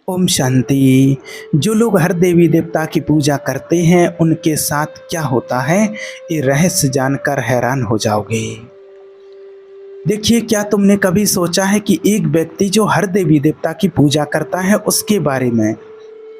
ओम शांति। जो लोग हर देवी देवता की पूजा करते हैं उनके साथ क्या होता है, ये रहस्य जानकर हैरान हो जाओगे। देखिए, क्या तुमने कभी सोचा है कि एक व्यक्ति जो हर देवी देवता की पूजा करता है उसके बारे में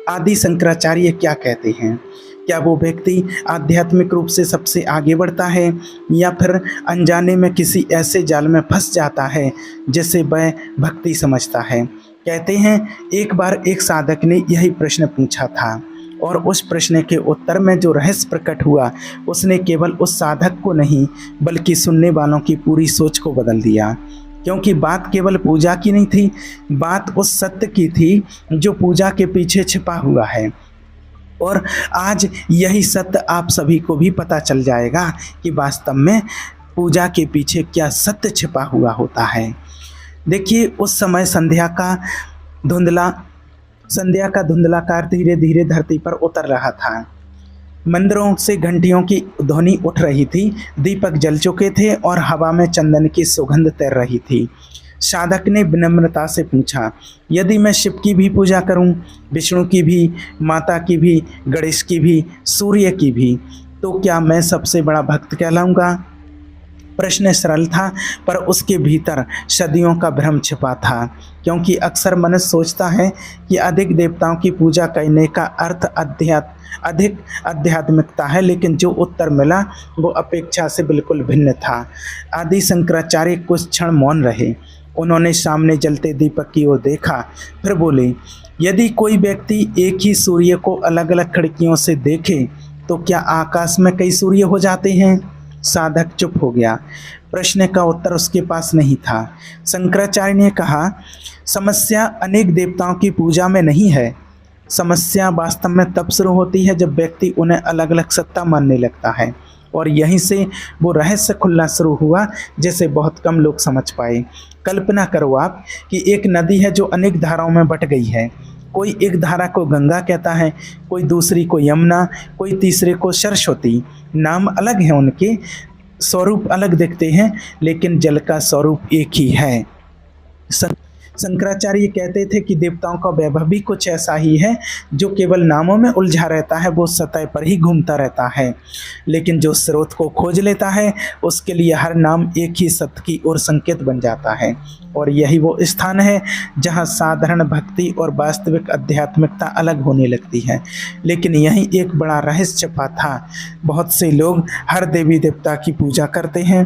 आदि शंकराचार्य क्या कहते हैं? क्या वो व्यक्ति आध्यात्मिक रूप से सबसे आगे बढ़ता है या फिर अनजाने में किसी ऐसे जाल में फंस जाता है जिसे वह भक्ति समझता है? कहते हैं, एक बार एक साधक ने यही प्रश्न पूछा था और उस प्रश्न के उत्तर में जो रहस्य प्रकट हुआ उसने केवल उस साधक को नहीं बल्कि सुनने वालों की पूरी सोच को बदल दिया। क्योंकि बात केवल पूजा की नहीं थी, बात उस सत्य की थी जो पूजा के पीछे छिपा हुआ है। और आज यही सत्य आप सभी को भी पता चल जाएगा कि वास्तव में पूजा के पीछे क्या सत्य छिपा हुआ होता है। देखिए, उस समय संध्या का धुंधलाकार धीरे धीरे धरती पर उतर रहा था। मंदिरों से घंटियों की ध्वनि उठ रही थी, दीपक जल चुके थे और हवा में चंदन की सुगंध तैर रही थी। साधक ने विनम्रता से पूछा, यदि मैं शिव की भी पूजा करूं, विष्णु की भी, माता की भी, गणेश की भी, सूर्य की भी, तो क्या मैं सबसे बड़ा भक्त कहलाऊंगा? प्रश्न सरल था पर उसके भीतर सदियों का भ्रम छिपा था। क्योंकि अक्सर मनुष्य सोचता है कि अधिक देवताओं की पूजा करने का अर्थ अधिक आध्यात्मिकता है, लेकिन जो उत्तर मिला वो अपेक्षा से बिल्कुल भिन्न था। आदि शंकराचार्य कुछ क्षण मौन रहे। उन्होंने सामने जलते दीपक की ओर देखा, फिर बोले, यदि कोई व्यक्ति एक ही सूर्य को अलग अलग खिड़कियों से देखे तो क्या आकाश में कई सूर्य हो जाते हैं? साधक चुप हो गया। प्रश्न का उत्तर उसके पास नहीं था। शंकराचार्य ने कहा, समस्या अनेक देवताओं की पूजा में नहीं है। समस्या वास्तव में तब शुरू होती है जब व्यक्ति उन्हें अलग अलग सत्ता मानने लगता है, और यहीं से वो रहस्य खुलना शुरू हुआ जिसे बहुत कम लोग समझ पाए। कल्पना करो आप कि एक नदी है जो अनेक धाराओं में बट गई है। कोई एक धारा को गंगा कहता है, कोई दूसरी को यमुना, कोई तीसरे को सरस्वती। नाम अलग हैं उनके, स्वरूप अलग दिखते हैं, लेकिन जल का स्वरूप एक ही है। शंकराचार्य कहते थे कि देवताओं का वैभव भी कुछ ऐसा ही है। जो केवल नामों में उलझा रहता है वो सतह पर ही घूमता रहता है, लेकिन जो स्रोत को खोज लेता है उसके लिए हर नाम एक ही सत्य की ओर संकेत बन जाता है। और यही वो स्थान है जहाँ साधारण भक्ति और वास्तविक आध्यात्मिकता अलग होने लगती है। लेकिन यही एक बड़ा रहस्य छिपा था। बहुत से लोग हर देवी देवता की पूजा करते हैं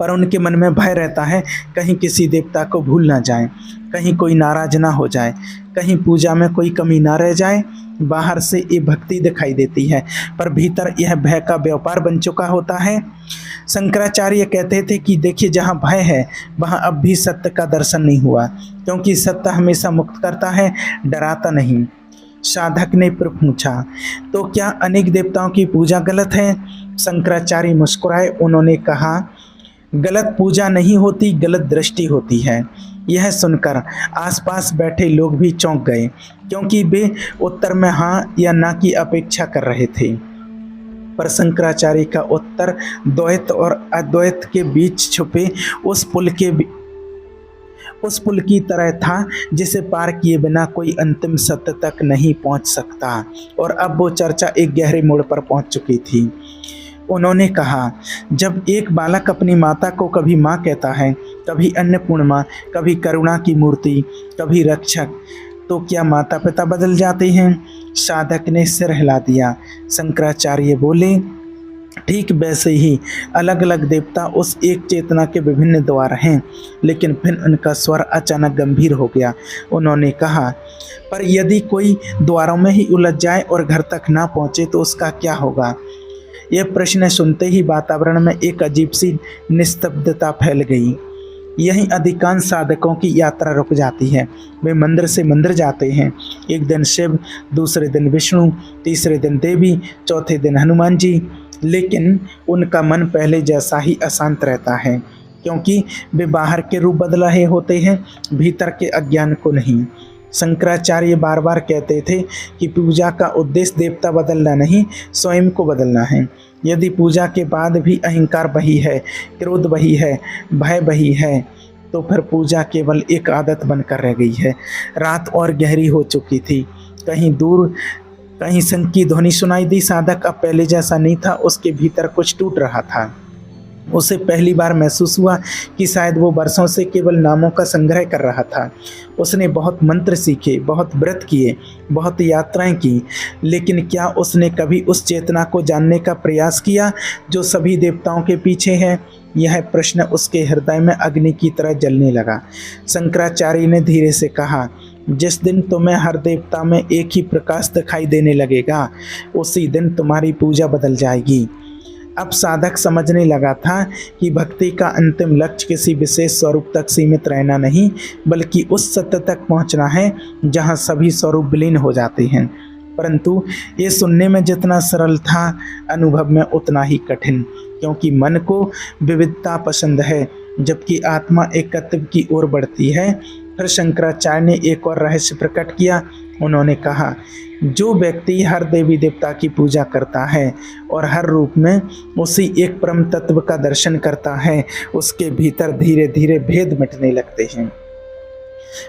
पर उनके मन में भय रहता है, कहीं किसी देवता को भूल ना जाए, कहीं कोई नाराज ना हो जाए, कहीं पूजा में कोई कमी ना रह जाए। बाहर से ये भक्ति दिखाई देती है पर भीतर यह भय का व्यापार बन चुका होता है। शंकराचार्य कहते थे कि देखिए, जहाँ भय है वहाँ अब भी सत्य का दर्शन नहीं हुआ, क्योंकि सत्य हमेशा मुक्त करता है, डराता नहीं। साधक ने फिर पूछा, तो क्या अनेक देवताओं की पूजा गलत है? शंकराचार्य मुस्कुराए। उन्होंने कहा, गलत पूजा नहीं होती, गलत दृष्टि होती है। यह सुनकर आसपास बैठे लोग भी चौंक गए, क्योंकि वे उत्तर में हाँ या ना की अपेक्षा कर रहे थे। पर शंकराचार्य का उत्तर द्वैत और अद्वैत के बीच छुपे उस पुल की तरह था जिसे पार किए बिना कोई अंतिम सत्य तक नहीं पहुंच सकता। और अब वो चर्चा एक गहरे मोड़ पर पहुंच चुकी थी। उन्होंने कहा, जब एक बालक अपनी माता को कभी माँ कहता है, कभी अन्नपूर्णा, कभी करुणा की मूर्ति, कभी रक्षक, तो क्या माता पिता बदल जाते हैं? साधक ने सिर हिला दिया। शंकराचार्य बोले, ठीक वैसे ही अलग अलग देवता उस एक चेतना के विभिन्न द्वार हैं। लेकिन फिर उनका स्वर अचानक गंभीर हो गया। उन्होंने कहा, पर यदि कोई द्वारों में ही उलझ जाए और घर तक ना पहुँचे तो उसका क्या होगा? यह प्रश्न सुनते ही वातावरण में एक अजीब सी निस्तब्धता फैल गई। यहीं अधिकांश साधकों की यात्रा रुक जाती है। वे मंदिर से मंदिर जाते हैं, एक दिन शिव, दूसरे दिन विष्णु, तीसरे दिन देवी, चौथे दिन हनुमान जी, लेकिन उनका मन पहले जैसा ही अशांत रहता है, क्योंकि वे बाहर के रूप बदल रहे होते हैं, भीतर के अज्ञान को नहीं। शंकराचार्य बार बार कहते थे कि पूजा का उद्देश्य देवता बदलना नहीं, स्वयं को बदलना है। यदि पूजा के बाद भी अहंकार वही है, क्रोध वही है, भय वही है, तो फिर पूजा केवल एक आदत बनकर रह गई है। रात और गहरी हो चुकी थी। कहीं दूर कहीं शंख की ध्वनि सुनाई दी। साधक अब पहले जैसा नहीं था, उसके भीतर कुछ टूट रहा था। उसे पहली बार महसूस हुआ कि शायद वो वर्षों से केवल नामों का संग्रह कर रहा था। उसने बहुत मंत्र सीखे, बहुत व्रत किए, बहुत यात्राएं की, लेकिन क्या उसने कभी उस चेतना को जानने का प्रयास किया जो सभी देवताओं के पीछे है? यह प्रश्न उसके हृदय में अग्नि की तरह जलने लगा। शंकराचार्य ने धीरे से कहा, जिस दिन तुम्हें हर देवता में एक ही प्रकाश दिखाई देने लगेगा, उसी दिन तुम्हारी पूजा बदल जाएगी। अब साधक समझने लगा था कि भक्ति का अंतिम लक्ष्य किसी विशेष स्वरूप तक सीमित रहना नहीं, बल्कि उस सत्य तक पहुंचना है जहां सभी स्वरूप विलीन हो जाते हैं। परंतु ये सुनने में जितना सरल था, अनुभव में उतना ही कठिन, क्योंकि मन को विविधता पसंद है, जबकि आत्मा एकत्व की ओर बढ़ती है। फिर शंकराचार्य ने एक और रहस्य प्रकट किया। उन्होंने कहा, जो व्यक्ति हर देवी देवता की पूजा करता है और हर रूप में उसी एक परम तत्व का दर्शन करता है, उसके भीतर धीरे धीरे भेद मिटने लगते हैं।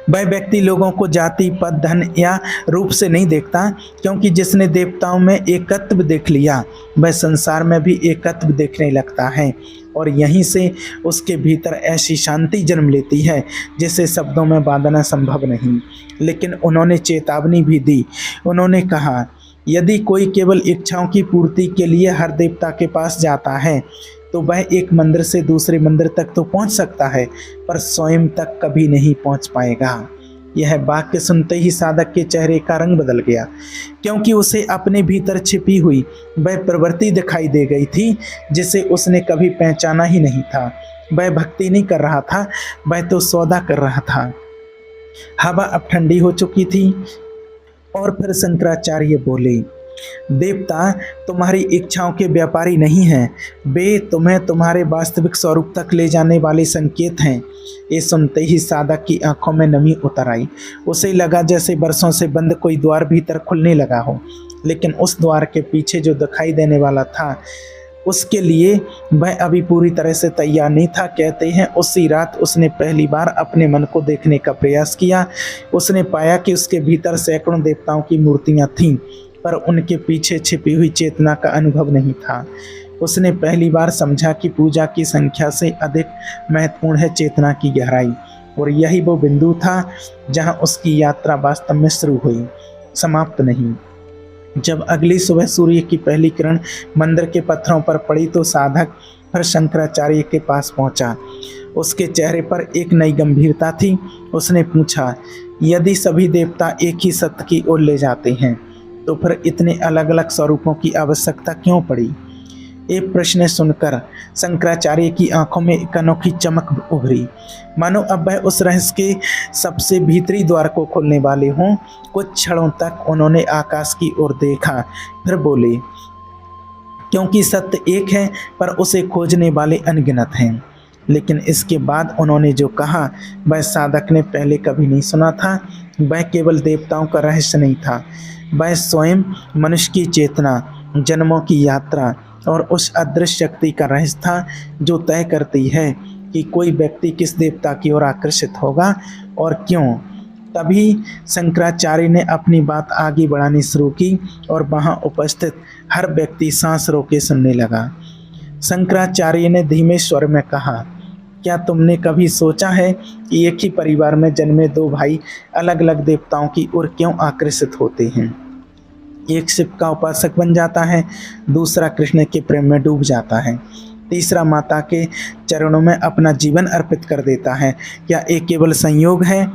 वह व्यक्ति लोगों को जाति, पद, धन या रूप से नहीं देखता, क्योंकि जिसने देवताओं में एकत्व देख लिया, वह संसार में भी एकत्व देखने लगता है, और यहीं से उसके भीतर ऐसी शांति जन्म लेती है जिसे शब्दों में बांधना संभव नहीं। लेकिन उन्होंने चेतावनी भी दी। उन्होंने कहा, यदि कोई केवल इच्छाओं की पूर्ति के लिए हर देवता के पास जाता है, तो वह एक मंदिर से दूसरे मंदिर तक तो पहुंच सकता है, पर स्वयं तक कभी नहीं पहुंच पाएगा। यह वाक्य सुनते ही साधक के चेहरे का रंग बदल गया, क्योंकि उसे अपने भीतर छिपी हुई वह प्रवृत्ति दिखाई दे गई थी जिसे उसने कभी पहचाना ही नहीं था। वह भक्ति नहीं कर रहा था, वह तो सौदा कर रहा था। हवा अब ठंडी हो चुकी थी और फिर शंकराचार्य बोले, देवता तुम्हारी इच्छाओं के व्यापारी नहीं हैं, वे तुम्हें तुम्हारे वास्तविक स्वरूप तक ले जाने वाले संकेत हैं। ये सुनते ही साधक की आंखों में नमी उतर आई। उसे लगा जैसे बरसों से बंद कोई द्वार भीतर खुलने लगा हो, लेकिन उस द्वार के पीछे जो दिखाई देने वाला था, उसके लिए वह अभी पूरी तरह से तैयार नहीं था। कहते हैं उसी रात उसने पहली बार अपने मन को देखने का प्रयास किया। उसने पाया कि उसके भीतर सैकड़ों देवताओं की मूर्तियां थीं, पर उनके पीछे छिपी हुई चेतना का अनुभव नहीं था। उसने पहली बार समझा कि पूजा की संख्या से अधिक महत्वपूर्ण है चेतना की गहराई, और यही वो बिंदु था जहां उसकी यात्रा वास्तव में शुरू हुई, समाप्त नहीं। जब अगली सुबह सूर्य की पहली किरण मंदिर के पत्थरों पर पड़ी तो साधक फिर शंकराचार्य के पास पहुंचा। उसके चेहरे पर एक नई गंभीरता थी। उसने पूछा, यदि सभी देवता एक ही सत्य की ओर ले जाते हैं, तो फिर इतने अलग अलग स्वरूपों की आवश्यकता क्यों पड़ी? एक प्रश्न सुनकर शंकराचार्य की आंखों में एक अनोखी चमक उभरी, मानो अब वह उस रहस्य के सबसे भीतरी द्वार को खोलने वाले हों। कुछ क्षणों तक उन्होंने आकाश की ओर देखा, फिर बोले, क्योंकि सत्य एक है पर उसे खोजने वाले अनगिनत हैं। लेकिन इसके बाद उन्होंने जो कहा वह साधक ने पहले कभी नहीं सुना था। वह केवल देवताओं का रहस्य नहीं था, वह स्वयं मनुष्य की चेतना, जन्मों की यात्रा और उस अदृश्य शक्ति का रहस्य था जो तय करती है कि कोई व्यक्ति किस देवता की ओर आकर्षित होगा और क्यों। तभी शंकराचार्य ने अपनी बात आगे बढ़ानी शुरू की और वहां उपस्थित हर व्यक्ति सांस रोके सुनने लगा। शंकराचार्य ने धीमे स्वर में कहा, क्या तुमने कभी सोचा है कि एक ही परिवार में जन्मे दो भाई अलग अलग देवताओं की ओर क्यों आकर्षित होते हैं? एक शिव का उपासक बन जाता है, दूसरा कृष्ण के प्रेम में डूब जाता है, तीसरा माता के चरणों में अपना जीवन अर्पित कर देता है। क्या ये केवल संयोग है?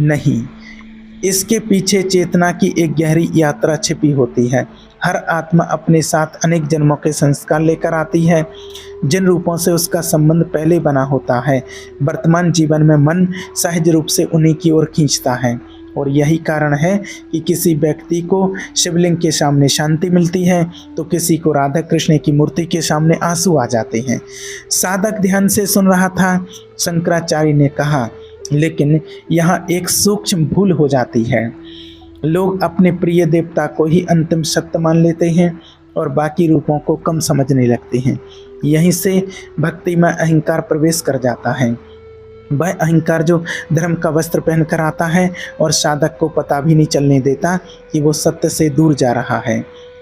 नहीं, इसके पीछे चेतना की एक गहरी यात्रा छिपी होती है। हर आत्मा अपने साथ अनेक जन्मों के संस्कार लेकर आती है, जिन रूपों से उसका संबंध पहले बना होता है। वर्तमान जीवन में मन सहज रूप से उन्हीं की ओर खींचता है, और यही कारण है कि किसी व्यक्ति को शिवलिंग के सामने शांति मिलती है तो किसी को राधा कृष्ण की मूर्ति के सामने आंसू आ जाते हैं। साधक ध्यान से सुन रहा था। शंकराचार्य ने कहा, लेकिन यहाँ एक सूक्ष्म भूल हो जाती है। लोग अपने प्रिय देवता को ही अंतिम सत्य मान लेते हैं और बाकी रूपों को कम समझने लगते हैं। यहीं से भक्ति में अहंकार प्रवेश कर जाता है। वह अहंकार जो धर्म का वस्त्र पहनकर आता है और साधक को पता भी नहीं चलने देता कि वो सत्य से दूर जा रहा है,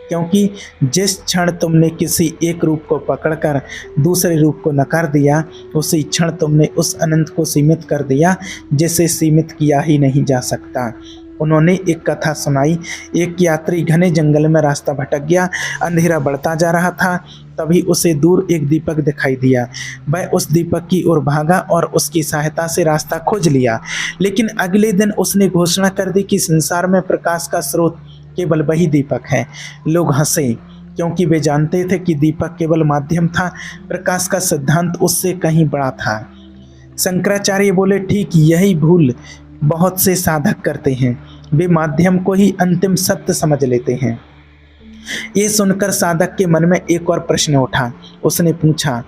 क्योंकि जिस क्षण तुमने किसी एक रूप को पकड़कर दूसरे रूप को नकार दिया, उसी क्षण तुमने उस अनंत को सीमित कर दिया जिसे सीमित किया ही नहीं जा सकता। उन्होंने एक कथा सुनाई। एक यात्री घने जंगल में रास्ता भटक गया। अंधेरा बढ़ता जा रहा था। तभी उसे दूर एक दीपक दिखाई दिया। वह उस दीपक की ओर भागा और उसकी सहायता से रास्ता खोज लिया। लेकिन अगले दिन उसने घोषणा कर दी कि संसार में प्रकाश का स्रोत केवल वही दीपक है। लोग हंसे, क्योंकि वे जानते थे कि दीपक केवल माध्यम था, प्रकाश का सिद्धांत उससे कहीं बड़ा था। शंकराचार्य बोले, ठीक यही भूल बहुत से साधक करते हैं। वे माध्यम को ही अंतिम सत्य समझ लेते हैं। ये सुनकर साधक के मन में एक और प्रश्न उठा। उसने पूछा,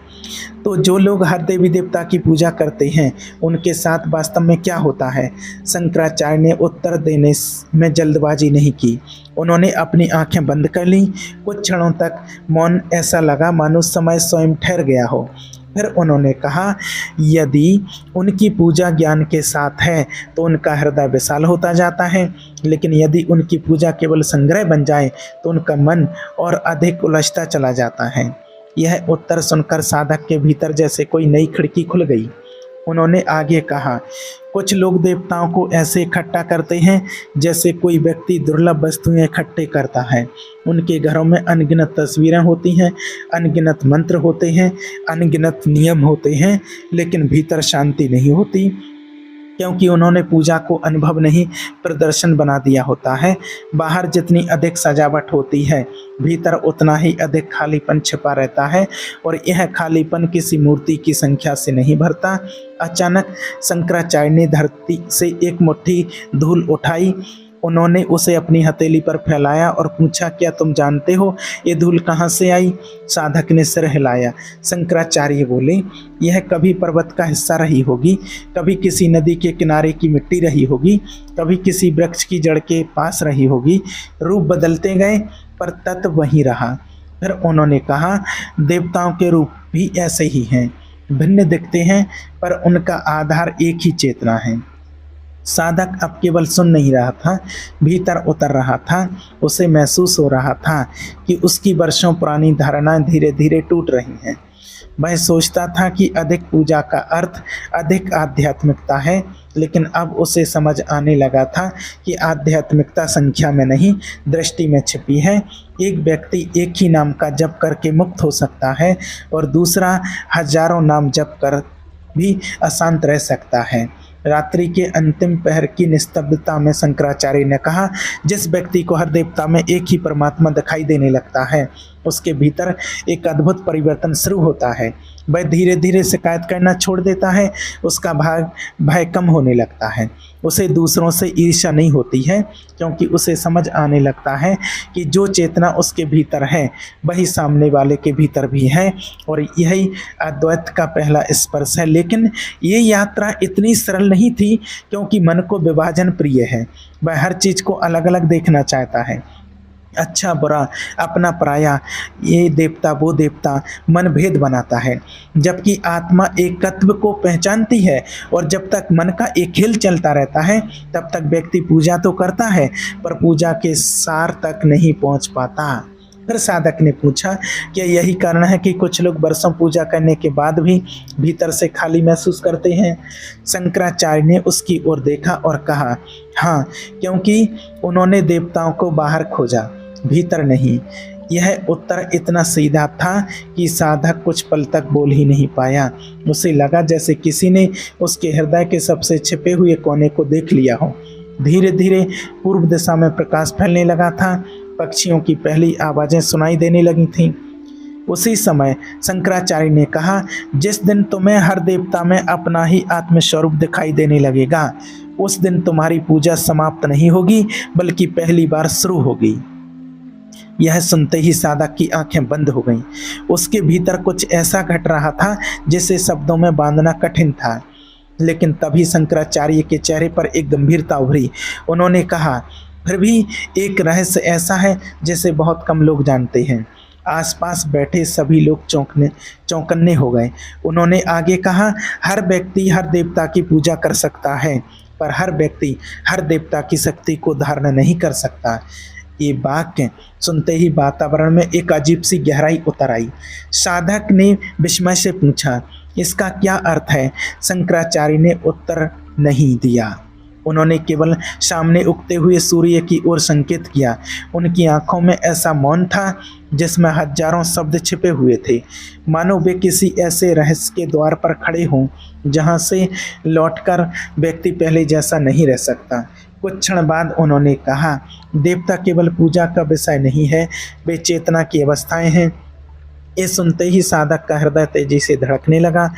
तो जो लोग हर देवी देवता की पूजा करते हैं, उनके साथ वास्तव में क्या होता है? शंकराचार्य ने उत्तर देने में जल्दबाजी नहीं की। उन्होंने अपनी आंखें बंद कर लीं। कुछ क्षणों तक मौन ऐसा लगा मानो समय स्वयं ठहर गया हो। फिर उन्होंने कहा, यदि उनकी पूजा ज्ञान के साथ है तो उनका हृदय विशाल होता जाता है, लेकिन यदि उनकी पूजा केवल संग्रह बन जाए तो उनका मन और अधिक उलझता चला जाता है। यह उत्तर सुनकर साधक के भीतर जैसे कोई नई खिड़की खुल गई। उन्होंने आगे कहा, कुछ लोग देवताओं को ऐसे इकट्ठा करते हैं जैसे कोई व्यक्ति दुर्लभ वस्तुएं इकट्ठे करता है। उनके घरों में अनगिनत तस्वीरें होती हैं, अनगिनत मंत्र होते हैं, अनगिनत नियम होते हैं, लेकिन भीतर शांति नहीं होती, क्योंकि उन्होंने पूजा को अनुभव नहीं प्रदर्शन बना दिया होता है। बाहर जितनी अधिक सजावट होती है, भीतर उतना ही अधिक खालीपन छिपा रहता है, और यह खालीपन किसी मूर्ति की संख्या से नहीं भरता। अचानक शंकराचार्य ने धरती से एक मुट्ठी धूल उठाई। उन्होंने उसे अपनी हथेली पर फैलाया और पूछा, क्या तुम जानते हो ये धूल कहाँ से आई? साधक ने सिर हिलाया। शंकराचार्य बोले, यह कभी पर्वत का हिस्सा रही होगी, कभी किसी नदी के किनारे की मिट्टी रही होगी, कभी किसी वृक्ष की जड़ के पास रही होगी। रूप बदलते गए पर तत्व वही रहा। फिर उन्होंने कहा, देवताओं के रूप भी ऐसे ही हैं, भिन्न दिखते हैं पर उनका आधार एक ही चेतना है। साधक अब केवल सुन नहीं रहा था, भीतर उतर रहा था। उसे महसूस हो रहा था कि उसकी वर्षों पुरानी धारणाएं धीरे धीरे टूट रही हैं। वह सोचता था कि अधिक पूजा का अर्थ अधिक आध्यात्मिकता है, लेकिन अब उसे समझ आने लगा था कि आध्यात्मिकता संख्या में नहीं, दृष्टि में छिपी है। एक व्यक्ति एक ही नाम का जप करके मुक्त हो सकता है और दूसरा हजारों नाम जप कर भी अशांत रह सकता है। रात्रि के अंतिम पहर की निस्तब्धता में शंकराचार्य ने कहा, जिस व्यक्ति को हर देवता में एक ही परमात्मा दिखाई देने लगता है, उसके भीतर एक अद्भुत परिवर्तन शुरू होता है। वह धीरे धीरे शिकायत करना छोड़ देता है, उसका भय कम होने लगता है, उसे दूसरों से ईर्ष्या नहीं होती है, क्योंकि उसे समझ आने लगता है कि जो चेतना उसके भीतर है वही सामने वाले के भीतर भी है, और यही अद्वैत का पहला स्पर्श है। लेकिन ये यात्रा इतनी सरल नहीं थी, क्योंकि मन को विभाजन प्रिय है। वह हर चीज़ को अलग अलग देखना चाहता है, अच्छा बुरा, अपना पराया, ये देवता वो देवता, मन भेद बनाता है। जबकि आत्मा एकत्व को पहचानती है, और जब तक मन का एक खेल चलता रहता है तब तक व्यक्ति पूजा तो करता है पर पूजा के सार तक नहीं पहुंच पाता। फिर साधक ने पूछा, क्या यही कारण है कि कुछ लोग वर्षों पूजा करने के बाद भी भीतर से खाली महसूस करते हैं? शंकराचार्य ने उसकी ओर देखा और कहा, हाँ, क्योंकि उन्होंने देवताओं को बाहर खोजा, भीतर नहीं। यह उत्तर इतना सीधा था कि साधक कुछ पल तक बोल ही नहीं पाया। उसे लगा जैसे किसी ने उसके हृदय के सबसे छिपे हुए कोने को देख लिया हो। धीरे धीरे पूर्व दिशा में प्रकाश फैलने लगा था। पक्षियों की पहली आवाज़ें सुनाई देने लगी थीं। उसी समय शंकराचार्य ने कहा, जिस दिन तुम्हें हर देवता में अपना ही आत्मस्वरूप दिखाई देने लगेगा, उस दिन तुम्हारी पूजा समाप्त नहीं होगी, बल्कि पहली बार शुरू होगी। यह सुनते ही साधक की आंखें बंद हो गईं। उसके भीतर कुछ ऐसा घट रहा था जिसे शब्दों में बांधना कठिन था। लेकिन तभी शंकराचार्य के चेहरे पर एक गंभीरता उभरी। उन्होंने कहा, फिर भी एक रहस्य ऐसा है जिसे बहुत कम लोग जानते हैं। आसपास बैठे सभी लोग चौंकन्ने हो गए। उन्होंने आगे कहा, हर व्यक्ति हर देवता की पूजा कर सकता है, पर हर व्यक्ति हर देवता की शक्ति को धारण नहीं कर सकता। ये वाक्य सुनते ही वातावरण में एक अजीब सी गहराई उतर आई। साधक ने विस्मय से पूछा, इसका क्या अर्थ है? शंकराचार्य ने उत्तर नहीं दिया। उन्होंने केवल सामने उगते हुए सूर्य की ओर संकेत किया। उनकी आंखों में ऐसा मौन था जिसमें हजारों शब्द छिपे हुए थे, मानो वे किसी ऐसे रहस्य के द्वार पर खड़े हों जहां से लौटकर व्यक्ति पहले जैसा नहीं रह सकता। कुछ क्षण बाद उन्होंने कहा, देवता केवल पूजा का विषय नहीं है, वे चेतना की अवस्थाएं हैं। ये सुनते ही साधक का हृदय तेजी से धड़कने लगा।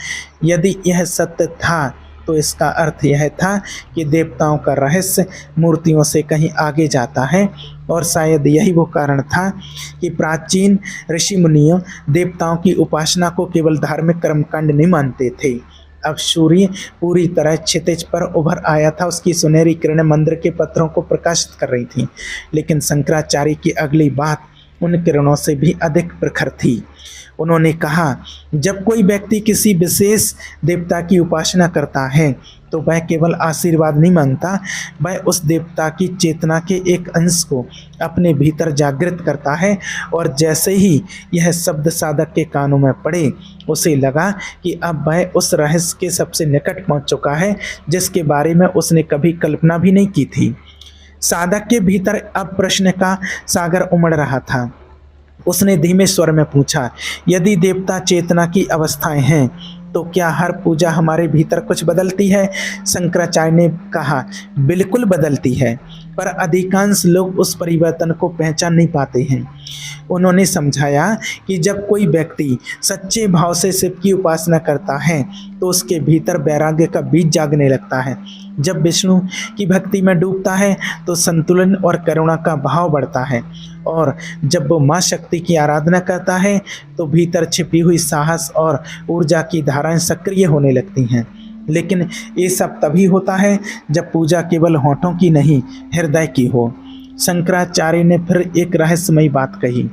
यदि यह सत्य था तो इसका अर्थ यह था कि देवताओं का रहस्य मूर्तियों से कहीं आगे जाता है, और शायद यही वो कारण था कि प्राचीन ऋषि मुनियों देवताओं की उपासना को केवल धार्मिक कर्मकांड नहीं मानते थे। अब सूर्य पूरी तरह क्षितिज पर उभर आया था। उसकी सुनहरी किरणें मंदिर के पत्थरों को प्रकाशित कर रही थीं, लेकिन शंकराचार्य की अगली बात उन किरणों से भी अधिक प्रखर थी। उन्होंने कहा, जब कोई व्यक्ति किसी विशेष देवता की उपासना करता है तो वह केवल आशीर्वाद नहीं मांगता, वह उस देवता की चेतना के एक अंश को अपने भीतर जागृत करता है। और जैसे ही यह शब्द साधक के कानों में पड़े, उसे लगा कि अब वह उस रहस्य के सबसे निकट पहुंच चुका है जिसके बारे में उसने कभी कल्पना भी नहीं की थी। साधक के भीतर अब प्रश्न का सागर उमड़ रहा था। उसने धीमे स्वर में पूछा, यदि देवता चेतना की अवस्थाएं हैं तो क्या हर पूजा हमारे भीतर कुछ बदलती है? शंकराचार्य ने कहा, बिल्कुल बदलती है, पर अधिकांश लोग उस परिवर्तन को पहचान नहीं पाते हैं। उन्होंने समझाया कि जब कोई व्यक्ति सच्चे भाव से शिव की उपासना करता है तो उसके भीतर वैराग्य का बीज जागने लगता है। जब विष्णु की भक्ति में डूबता है तो संतुलन और करुणा का भाव बढ़ता है, और जब वो माँ शक्ति की आराधना करता है तो भीतर छिपी हुई साहस और ऊर्जा की धाराएं सक्रिय होने लगती हैं। लेकिन ये सब तभी होता है जब पूजा केवल होठों की नहीं, हृदय की हो। शंकराचार्य ने फिर एक रहस्यमयी बात कही।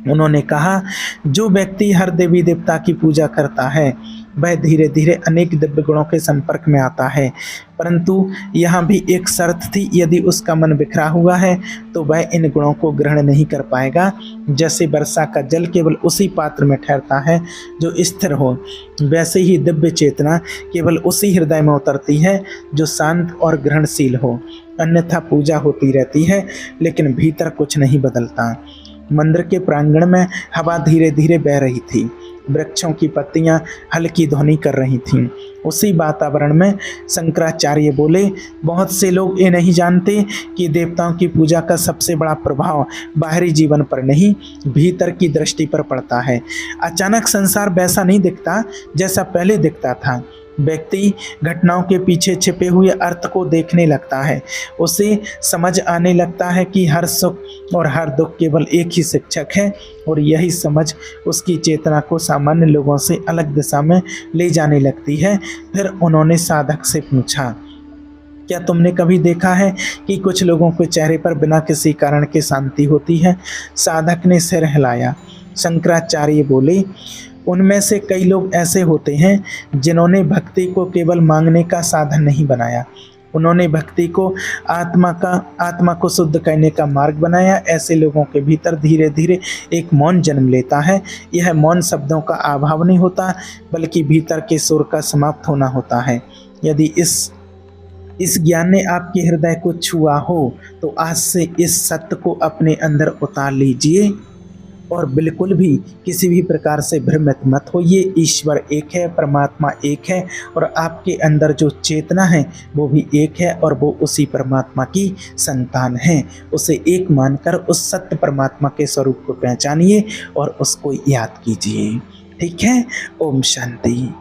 उन्होंने कहा, जो व्यक्ति हर देवी देवता की पूजा करता है वह धीरे धीरे अनेक दिव्य गुणों के संपर्क में आता है, परंतु यहाँ भी एक शर्त थी, यदि उसका मन बिखरा हुआ है तो वह इन गुणों को ग्रहण नहीं कर पाएगा। जैसे वर्षा का जल केवल उसी पात्र में ठहरता है जो स्थिर हो, वैसे ही दिव्य चेतना केवल उसी हृदय में उतरती है जो शांत और ग्रहणशील हो। अन्यथा पूजा होती रहती है लेकिन भीतर कुछ नहीं बदलता। मंदिर के प्रांगण में हवा धीरे धीरे बह रही थी, वृक्षों की पत्तियां हल्की ध्वनि कर रही थीं। उसी वातावरण में शंकराचार्य बोले, बहुत से लोग ये नहीं जानते कि देवताओं की पूजा का सबसे बड़ा प्रभाव बाहरी जीवन पर नहीं, भीतर की दृष्टि पर पड़ता है। अचानक संसार वैसा नहीं दिखता जैसा पहले दिखता था। व्यक्ति घटनाओं के पीछे छिपे हुए अर्थ को देखने लगता है। उसे समझ आने लगता है कि हर सुख और हर दुख केवल एक ही शिक्षक है, और यही समझ उसकी चेतना को सामान्य लोगों से अलग दिशा में ले जाने लगती है। फिर उन्होंने साधक से पूछा, क्या तुमने कभी देखा है कि कुछ लोगों के चेहरे पर बिना किसी कारण के शांति होती है? साधक ने सिर हिलाया। शंकराचार्य बोले, उनमें से कई लोग ऐसे होते हैं जिन्होंने भक्ति को केवल मांगने का साधन नहीं बनाया, उन्होंने भक्ति को आत्मा को शुद्ध करने का मार्ग बनाया। ऐसे लोगों के भीतर धीरे धीरे एक मौन जन्म लेता है। यह मौन शब्दों का अभाव नहीं होता, बल्कि भीतर के सुर का समाप्त होना होता है। यदि इस ज्ञान ने आपके हृदय को छुआ हो तो आज से इस सत्य को अपने अंदर उतार लीजिए और बिल्कुल भी किसी भी प्रकार से भ्रमित मत होइए। ईश्वर एक है, परमात्मा एक है, और आपके अंदर जो चेतना है वो भी एक है, और वो उसी परमात्मा की संतान है। उसे एक मानकर उस सत्य परमात्मा के स्वरूप को पहचानिए और उसको याद कीजिए। ठीक है। ओम शांति।